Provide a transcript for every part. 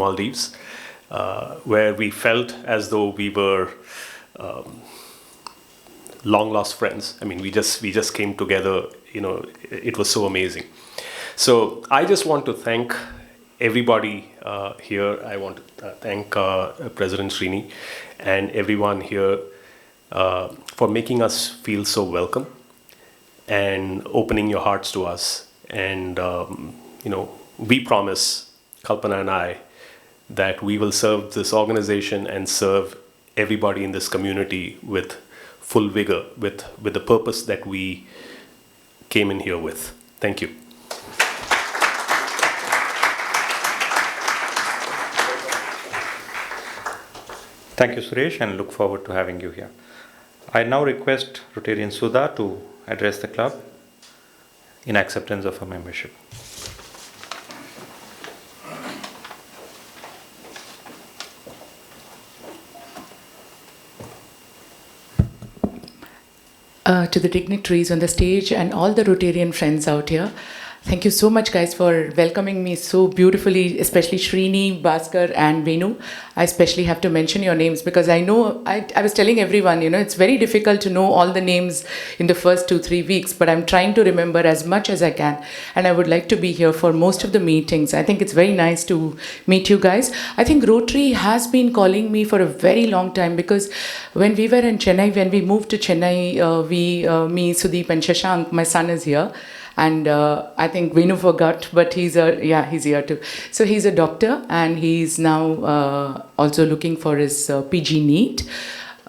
Maldives, where we felt as though we were long lost friends. I mean, we just came together. It was so amazing. So I just want to thank everybody here. I want to thank President Srini and everyone here for making us feel so welcome and opening your hearts to us. And we promise, Kalpana and I, that we will serve this organization and serve everybody in this community with full vigor, with the purpose that we came in here with. Thank you. Thank you, Suresh, and look forward to having you here. I now request Rotarian Sudha to address the club in acceptance of her membership. To the dignitaries on the stage and all the Rotarian friends out here, thank you so much, guys, for welcoming me so beautifully, especially Srini, Bhaskar, and Venu. I especially have to mention your names because I know, I was telling everyone, it's very difficult to know all the names in the first 2-3 weeks, but I'm trying to remember as much as I can. And I would like to be here for most of the meetings. I think it's very nice to meet you guys. I think Rotary has been calling me for a very long time because when we were in Chennai, when we moved to Chennai, me, Sudeep, and Shashank, my son is here. And I think Venu forgot, but he's here too. So he's a doctor, and he's now also looking for his PG NEET.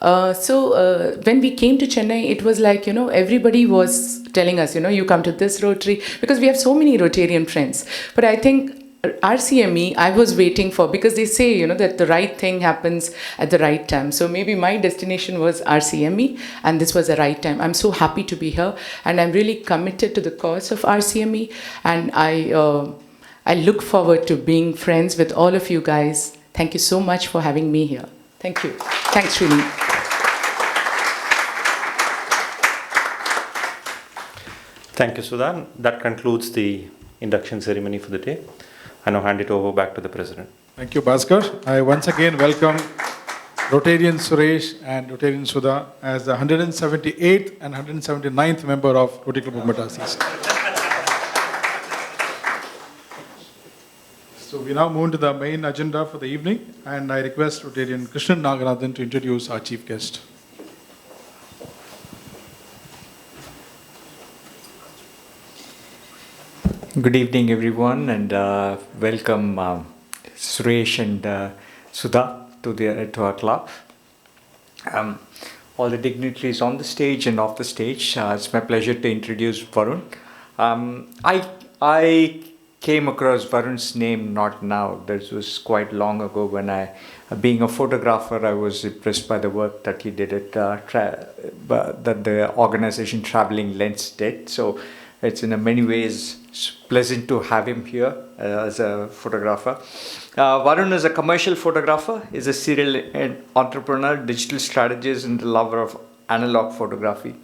So when we came to Chennai, it was like, everybody was telling us, you come to this Rotary, because we have so many Rotarian friends. But I think RCME, I was waiting for, because they say, that the right thing happens at the right time. So maybe my destination was RCME, and this was the right time. I'm so happy to be here, and I'm really committed to the cause of RCME, and I look forward to being friends with all of you guys. Thank you so much for having me here. Thank you. Thanks, Srini. Thank you, Sudha. That concludes the induction ceremony for the day. I now hand it over back to the President. Thank you, Bhaskar. I once again welcome Rotarian Suresh and Rotarian Sudha as the 178th and 179th member of Rotary Club of Madras East. So we now move to the main agenda for the evening, and I request Rotarian Krishnan Naganathan to introduce our chief guest. Good evening, everyone, and welcome Suresh and Sudha to our club. All the dignitaries on the stage and off the stage. It's my pleasure to introduce Varun. I came across Varun's name not now. This was quite long ago when being a photographer, I was impressed by the work that he did at that the organization Traveling Lens did. So it's in many ways pleasant to have him here as a photographer. Varun is a commercial photographer, is a serial entrepreneur, digital strategist, and a lover of analog photography.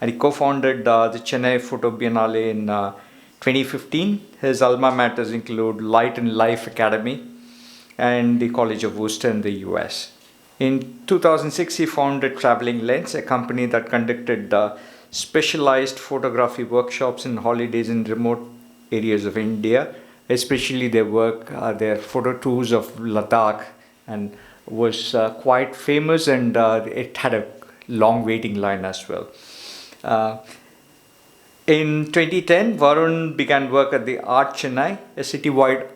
And he co-founded the Chennai Photo Biennale in 2015. His alma maters include Light and Life Academy and the College of Worcester in the US. In 2006, he founded Traveling Lens, a company that conducted specialized photography workshops and holidays in remote areas of India, especially their photo tours of Ladakh, and was quite famous, and it had a long waiting line as well. In 2010, Varun began work at the Art Chennai, a citywide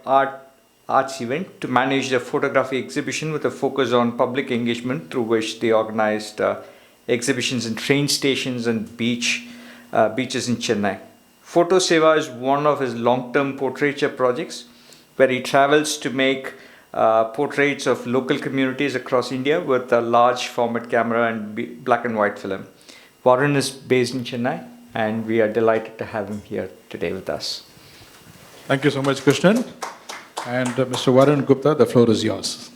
arts event, to manage the photography exhibition with a focus on public engagement, through which they organized exhibitions in train stations and beaches in Chennai. Photo Seva is one of his long-term portraiture projects, where he travels to make portraits of local communities across India with a large format camera and black and white film. Varun is based in Chennai, and we are delighted to have him here today with us. Thank you so much, Krishnan. And Mr. Varun Gupta, the floor is yours.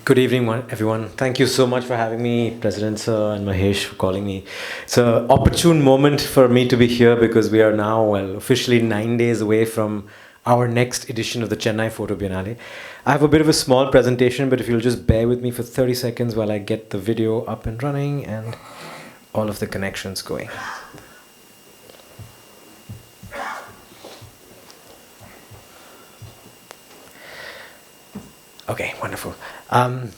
Good evening, everyone. Thank you so much for having me, President Sir and Mahesh, for calling me. It's an opportune moment for me to be here because we are now, well, officially 9 days away from our next edition of the Chennai Photo Biennale. I have a bit of a small presentation, but if you'll just bear with me for 30 seconds while I get the video up and running and all of the connections going. Okay, wonderful.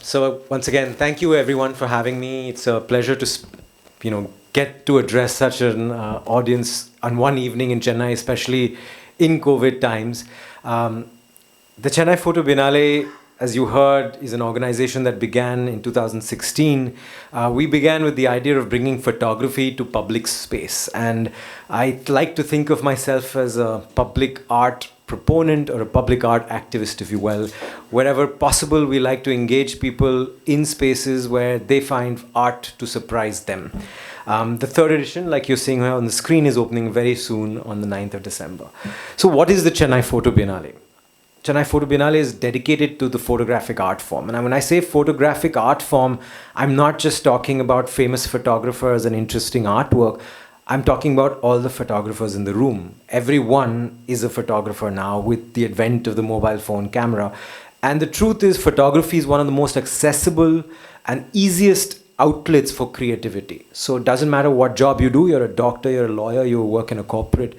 So once again, thank you everyone for having me. It's a pleasure to, get to address such an audience on one evening in Chennai, especially in COVID times. The Chennai Photo Biennale, as you heard, is an organization that began in 2016. We began with the idea of bringing photography to public space. And I like to think of myself as a public art proponent or a public art activist, if you will. Wherever possible, we like to engage people in spaces where they find art to surprise them. The third edition, like you're seeing on the screen, is opening very soon on the 9th of December. So what is the Chennai Photo Biennale? Chennai Photo Biennale is dedicated to the photographic art form. And when I say photographic art form, I'm not just talking about famous photographers and interesting artwork. I'm talking about all the photographers in the room. Everyone is a photographer now with the advent of the mobile phone camera. And the truth is, photography is one of the most accessible and easiest outlets for creativity. So it doesn't matter what job you do, you're a doctor, you're a lawyer, you work in a corporate,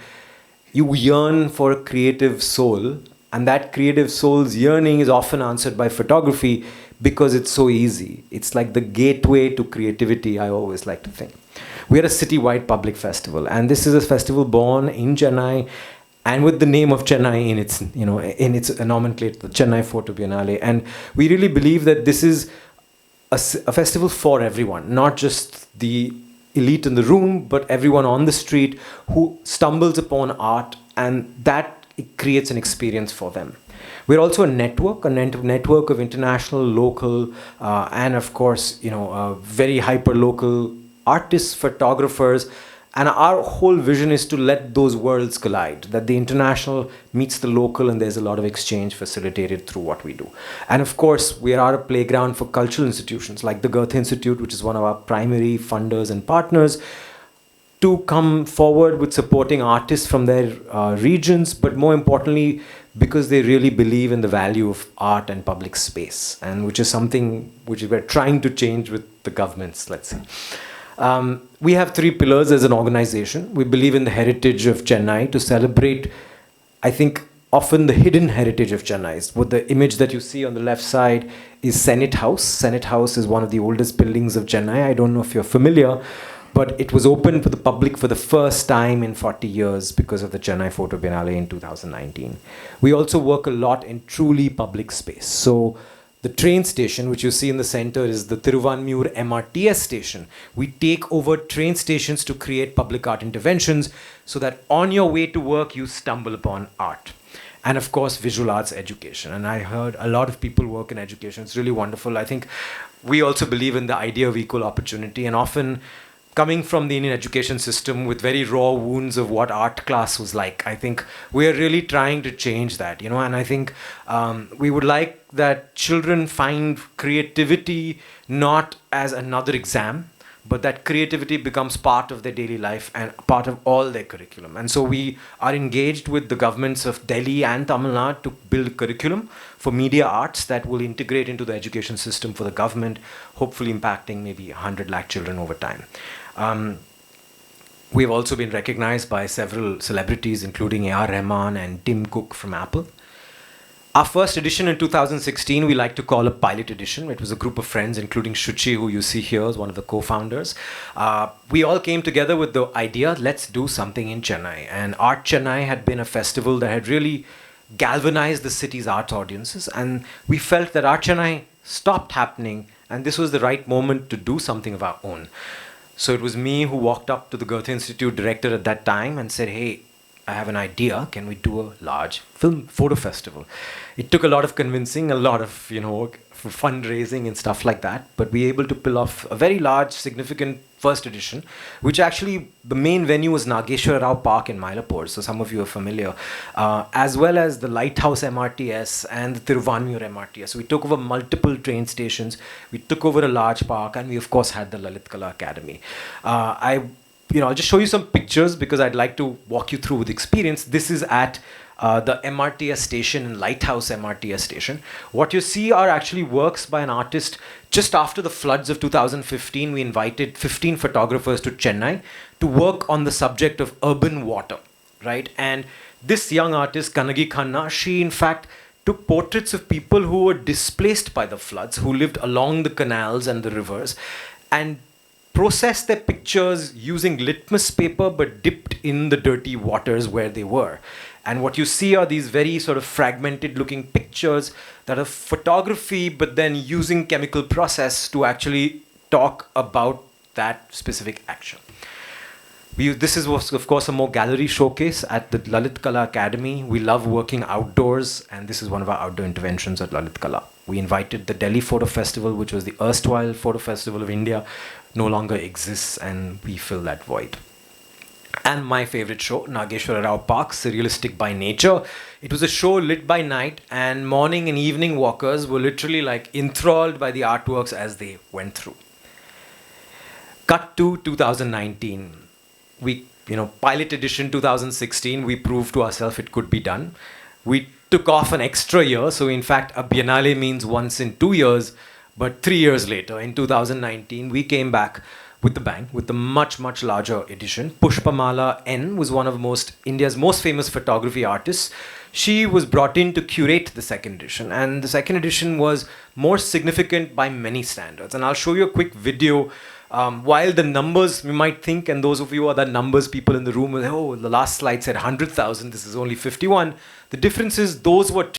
you yearn for a creative soul, and that creative soul's yearning is often answered by photography because it's so easy. It's like the gateway to creativity, I always like to think. We are a city-wide public festival, and this is a festival born in Chennai and with the name of Chennai in its nomenclature, the Chennai Photo Biennale. And we really believe that this is a festival for everyone, not just the elite in the room, but everyone on the street who stumbles upon art, and that it creates an experience for them. We're also a network of international, local, and of course, very hyper-local artists, photographers, and our whole vision is to let those worlds collide, that the international meets the local and there's a lot of exchange facilitated through what we do. And of course, we are a playground for cultural institutions like the Goethe Institute, which is one of our primary funders and partners, to come forward with supporting artists from their regions, but more importantly, because they really believe in the value of art and public space, and which is something which we're trying to change with the governments, let's say. We have three pillars as an organization. We believe in the heritage of Chennai to celebrate, I think, often the hidden heritage of Chennai. What the image that you see on the left side is Senate House. Senate House is one of the oldest buildings of Chennai. I don't know if you're familiar, but it was opened for the public for the first time in 40 years because of the Chennai Photo Biennale in 2019. We also work a lot in truly public space. So the train station, which you see in the center, is the Thiruvanmiyur MRTS station. We take over train stations to create public art interventions so that on your way to work, you stumble upon art. And of course, visual arts education. And I heard a lot of people work in education. It's really wonderful. I think we also believe in the idea of equal opportunity, and often coming from the Indian education system with very raw wounds of what art class was like, I think we are really trying to change that, and I think we would like that children find creativity not as another exam, but that creativity becomes part of their daily life and part of all their curriculum. And so we are engaged with the governments of Delhi and Tamil Nadu to build curriculum for media arts that will integrate into the education system for the government, hopefully impacting maybe 100 lakh children over time. We've also been recognized by several celebrities, including A.R. Rahman and Tim Cook from Apple. Our first edition in 2016, we like to call a pilot edition. It was a group of friends, including Shuchi, who you see here as one of the co-founders. We all came together with the idea, let's do something in Chennai. And Art Chennai had been a festival that had really galvanized the city's art audiences. And we felt that Art Chennai stopped happening, and this was the right moment to do something of our own. So it was me who walked up to the Goethe Institute director at that time and said, hey, I have an idea. Can we do a large film photo festival? It took a lot of convincing, a lot of, fundraising and stuff like that. But we were able to pull off a very large, significant first edition, which actually the main venue was Nageshwara Rao Park in Mylapore, so some of you are familiar, as well as the Lighthouse MRTS and the Thiruvanmiyur MRTS. So we took over multiple train stations, we took over a large park, and we of course had the Lalit Kala Academy. I'll just show you some pictures because I'd like to walk you through the experience. This is at the MRTS station in Lighthouse MRTS station. What you see are actually works by an artist. Just after the floods of 2015, we invited 15 photographers to Chennai to work on the subject of urban water, right? And this young artist, Kanagi Khanna, she in fact took portraits of people who were displaced by the floods, who lived along the canals and the rivers, and processed their pictures using litmus paper but dipped in the dirty waters where they were. And what you see are these very sort of fragmented looking pictures that are photography, but then using chemical process to actually talk about that specific action. This was, of course, a more gallery showcase at the Lalit Kala Academy. We love working outdoors, and this is one of our outdoor interventions at Lalit Kala. We invited the Delhi Photo Festival, which was the erstwhile Photo Festival of India, no longer exists, and we fill that void. And my favorite show, Nageshwara Rao Park, Surrealistic by Nature. It was a show lit by night, and morning and evening walkers were literally like enthralled by the artworks as they went through. Cut to 2019. Pilot edition 2016, we proved to ourselves it could be done. We took off an extra year, so in fact, a Biennale means once in 2 years, but 3 years later, in 2019, we came back with the bang, with the much, much larger edition. Pushpamala N was one of India's most famous photography artists. She was brought in to curate the second edition, and the second edition was more significant by many standards. And I'll show you a quick video. While the numbers, you might think, and those of you are the numbers people in the room, oh, the last slide said 100,000, this is only 51. The difference is those were